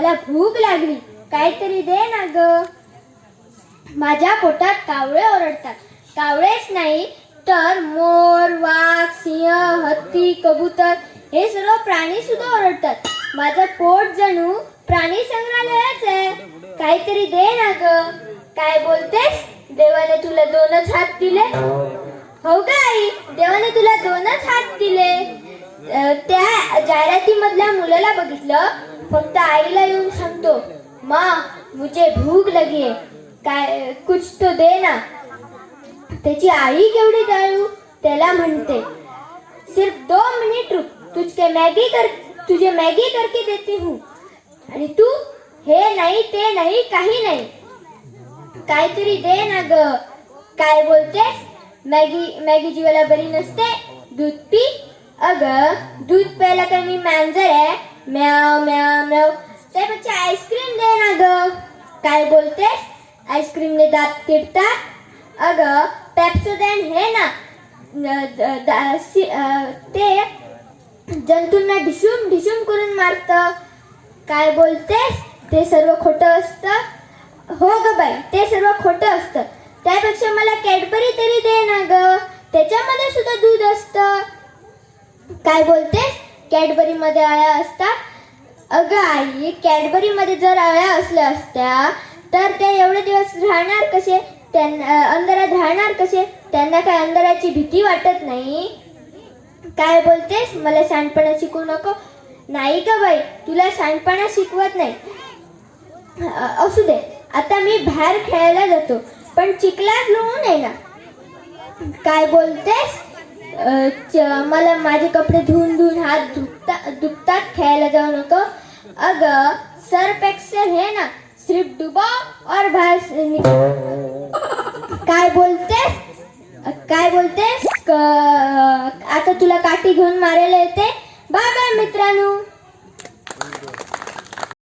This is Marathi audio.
मला भूक लागली, काहीतरी दे ना ग. माझ्या पोटात कावळे ओरडतात. कावळेच नाही तर मोर, वाघ, सिंह, हत्ती, कबूतर हे सर्व प्राणी सुद्धा ओरडतात. माझं पोट जणू प्राणी संग्रहालयच आहे. काहीतरी दे ना ग. काय बोलतेस? देवाने तुला 2च हात दिले. हो का आई, देवाने तुला 2च हात दिले. त्या जाहिरातीमधल्या मुलाला बघितलं, फक्त आईला येऊन सांगतो, माँ मुझे भूक लगी है, काय कुछ तो दे ना. त्याची आई केवढी दयाळू, त्याला म्हणते, सिर्फ 2 मिनिट रुक, तुझे मॅगी करके देती हूँ. आणि तू हे नाही ते नाही काही नाही. काहीतरी दे ना ग. काय बोलतेस? मॅगी जीवाला बरी नसते, दूध पी. अगं दूध प्यायला काय मी मांजर आहे? म्याव म्याव म्याव. त्यापेक्षा आईस्क्रीम दे ना ग. काय बोलतेस? आईस्क्रीमने दात किडतात. अगं पेप्सोडॅन हे ना, ते जंतूंना ढिशूम ढिशूम करून मारतं. काय बोलतेस? ते सर्व खोटं असतं. हो ग बाई, ते सर्व खोटं असतं. त्यापेक्षा मला कॅडबरी तरी दे ना ग, त्याच्यामध्ये सुद्धा दूध असतं. काय बोलतेस? कॅडबरी मध्ये अळ्या असतात. अगं आई, कॅडबरी मध्ये जर अळ्या असल्या असत्या तर ते एवढे दिवस राहणार कसे? अंधारात राहणार कसे? त्यांना काय अंधाराची भीती वाटत नाही? काय बोलतेस? मला शहाणपणा शिकवू नको. नाही का बाई, तुला शहाणपणा शिकवत नाही. असू दे, आता मी बाहेर खेळायला जातो, पण चिखलात लोळू नये ना. काय बोलतेस? मला माझे कपडे धुवून हात दुखतात, खेळायला जाऊ नको. अगं सर्फ एक्सेल हे ना, सिर्फ डुबाओ और बाहर निकलो. काय बोलतेस? काय बोलतेस? आता तुला काठी घेऊन मारायला येते. बाय बाय मित्रांनो.